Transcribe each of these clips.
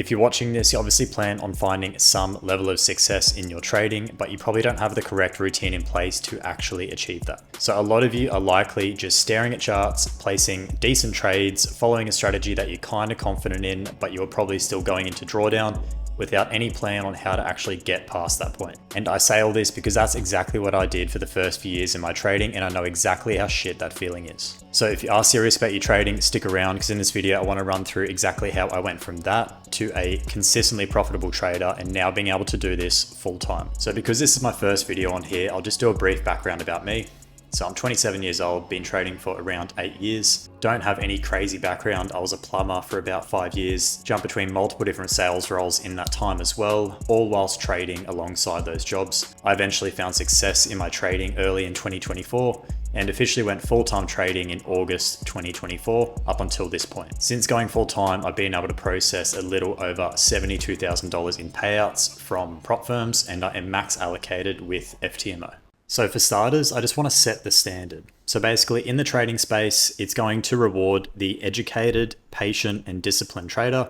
If you're watching this, you obviously plan on finding some level of success in your trading, but you probably don't have the correct routine in place to actually achieve that. So a lot of you are likely just staring at charts, placing decent trades, following a strategy that you're kind of confident in, but you're probably still going into drawdown without any plan on how to actually get past that point. And I say all this because that's exactly what I did for the first few years in my trading, and I know exactly how shit that feeling is. So if you are serious about your trading, stick around, because in this video I want to run through exactly how I went from that to a consistently profitable trader and now being able to do this full time. So because this is my first video on here, I'll just do a brief background about me. So I'm 27 years old, been trading for around 8 years. Don't have any crazy background. I was a plumber for about 5 years, jumped between multiple different sales roles in that time as well, all whilst trading alongside those jobs. I eventually found success in my trading early in 2024 and officially went full-time trading in August 2024 up until this point. Since going full-time, I've been able to process a little over $72,000 in payouts from prop firms, and I am max allocated with FTMO. So for starters, I just want to set the standard. So basically in the trading space, it's going to reward the educated, patient, and disciplined trader,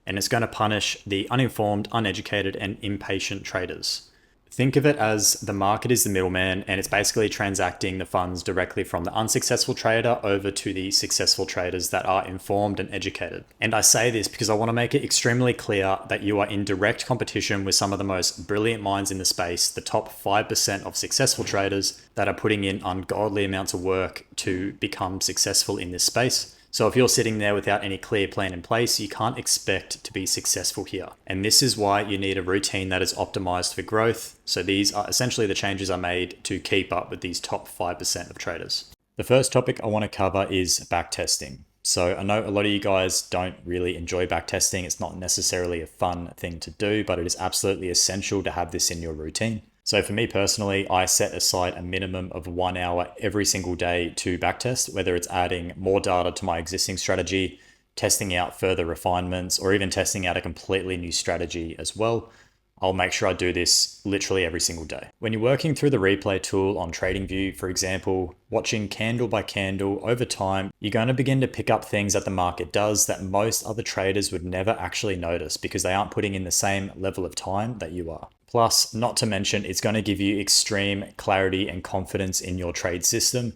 and it's going to punish the uninformed, uneducated, and impatient traders. Think of it as the market is the middleman, and it's basically transacting the funds directly from the unsuccessful trader over to the successful traders that are informed and educated. And I say this because I want to make it extremely clear that you are in direct competition with some of the most brilliant minds in the space, the top 5% of successful traders that are putting in ungodly amounts of work to become successful in this space. So if you're sitting there without any clear plan in place, you can't expect to be successful here. And this is why you need a routine that is optimized for growth. So these are essentially the changes I made to keep up with these top 5% of traders. The first topic I want to cover is backtesting. So I know a lot of you guys don't really enjoy backtesting. It's not necessarily a fun thing to do, but it is absolutely essential to have this in your routine. So for me personally, I set aside a minimum of 1 hour every single day to backtest, whether it's adding more data to my existing strategy, testing out further refinements, or even testing out a completely new strategy as well. I'll make sure I do this literally every single day. When you're working through the replay tool on TradingView, for example, watching candle by candle over time, you're going to begin to pick up things that the market does that most other traders would never actually notice because they aren't putting in the same level of time that you are. Plus, not to mention, it's going to give you extreme clarity and confidence in your trade system.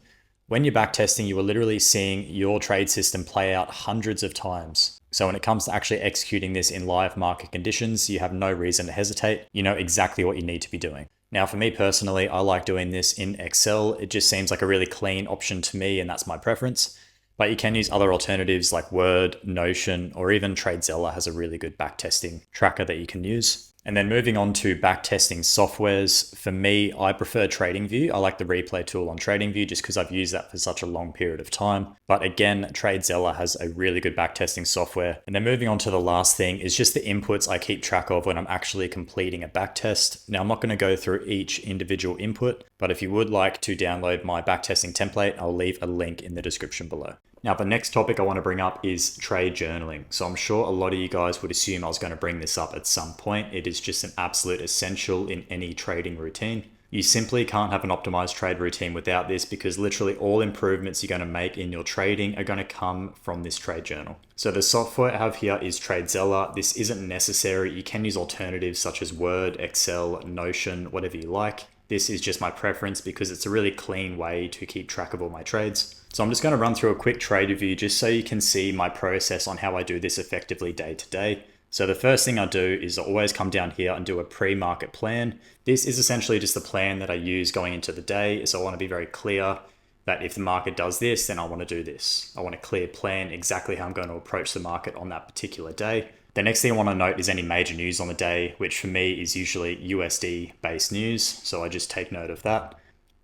When you're backtesting, you are literally seeing your trade system play out hundreds of times. So when it comes to actually executing this in live market conditions, you have no reason to hesitate. You know exactly what you need to be doing. Now, for me personally, I like doing this in Excel. It just seems like a really clean option to me, and that's my preference. But you can use other alternatives like Word, Notion, or even TradeZella has a really good backtesting tracker that you can use. And then moving on to backtesting softwares, for me, I prefer TradingView. I like the replay tool on TradingView just because I've used that for such a long period of time. But again, TradeZella has a really good backtesting software. And then moving on to the last thing is just the inputs I keep track of when I'm actually completing a backtest. Now, I'm not going to go through each individual input, but if you would like to download my backtesting template, I'll leave a link in the description below. Now, the next topic I want to bring up is trade journaling. So I'm sure a lot of you guys would assume I was going to bring this up at some point. It is just an absolute essential in any trading routine. You simply can't have an optimized trade routine without this because literally all improvements you're going to make in your trading are going to come from this trade journal. So the software I have here is TradeZella. This isn't necessary. You can use alternatives such as Word, Excel, Notion, whatever you like. This is just my preference because it's a really clean way to keep track of all my trades. So I'm just going to run through a quick trade review just so you can see my process on how I do this effectively day to day. So the first thing I do is I always come down here and do a pre-market plan. This is essentially just the plan that I use going into the day. So I want to be very clear that if the market does this, then I want to do this. I want a clear plan exactly how I'm going to approach the market on that particular day. The next thing I want to note is any major news on the day, which for me is usually USD based news. So I just take note of that.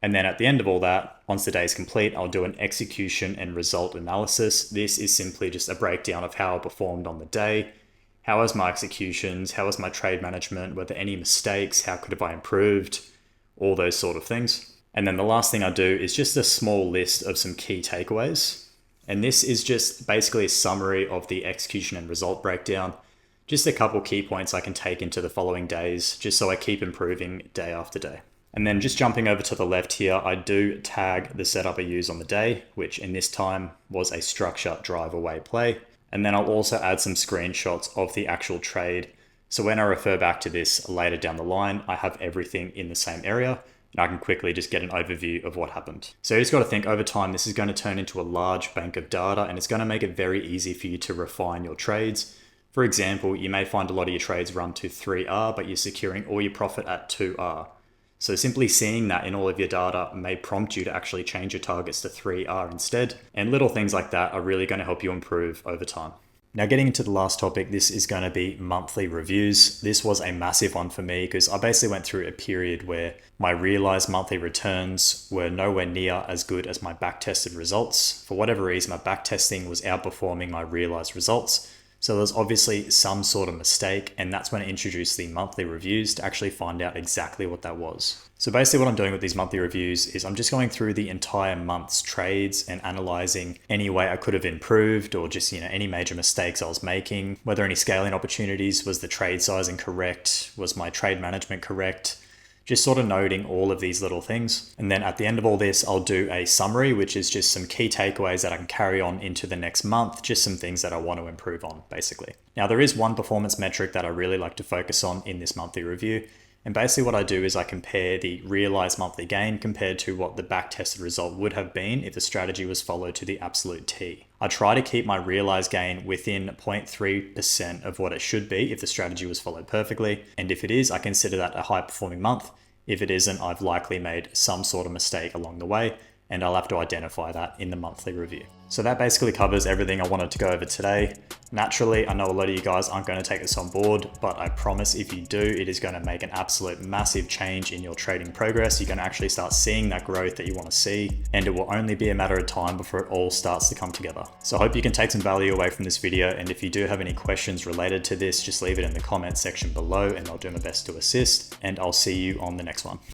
And then at the end of all that, once the day is complete, I'll do an execution and result analysis. This is simply just a breakdown of how I performed on the day. How was my executions? How was my trade management? Were there any mistakes? How could have I improved? All those sort of things. And then the last thing I do is just a small list of some key takeaways. And this is just basically a summary of the execution and result breakdown. Just a couple key points I can take into the following days, just so I keep improving day after day. And then just jumping over to the left here, I do tag the setup I use on the day, which in this time was a structure drive away play. And then I'll also add some screenshots of the actual trade. So when I refer back to this later down the line, I have everything in the same area and I can quickly just get an overview of what happened. So you just got to think over time, this is going to turn into a large bank of data and it's going to make it very easy for you to refine your trades. For example, you may find a lot of your trades run to 3R, but you're securing all your profit at 2R. So simply seeing that in all of your data may prompt you to actually change your targets to 3R instead. And little things like that are really going to help you improve over time. Now getting into the last topic, this is going to be monthly reviews. This was a massive one for me because I basically went through a period where my realized monthly returns were nowhere near as good as my backtested results. For whatever reason, my backtesting was outperforming my realized results. So there's obviously some sort of mistake, and that's when I introduced the monthly reviews to actually find out exactly what that was. So basically what I'm doing with these monthly reviews is I'm just going through the entire month's trades and analyzing any way I could have improved or just, any major mistakes I was making, whether any scaling opportunities, was the trade sizing correct, was my trade management correct, just sort of noting all of these little things. And then at the end of all this, I'll do a summary, which is just some key takeaways that I can carry on into the next month, just some things that I want to improve on, basically. Now, there is one performance metric that I really like to focus on in this monthly review. And basically what I do is I compare the realized monthly gain compared to what the back-tested result would have been if the strategy was followed to the absolute T. I try to keep my realized gain within 0.3% of what it should be if the strategy was followed perfectly. And if it is, I consider that a high performing month. If it isn't, I've likely made some sort of mistake along the way, and I'll have to identify that in the monthly review. So that basically covers everything I wanted to go over today. Naturally, I know a lot of you guys aren't going to take this on board, but I promise if you do, it is going to make an absolute massive change in your trading progress. You're going to actually start seeing that growth that you want to see, and it will only be a matter of time before it all starts to come together. So I hope you can take some value away from this video, and if you do have any questions related to this, just leave it in the comment section below and I'll do my best to assist, and I'll see you on the next one.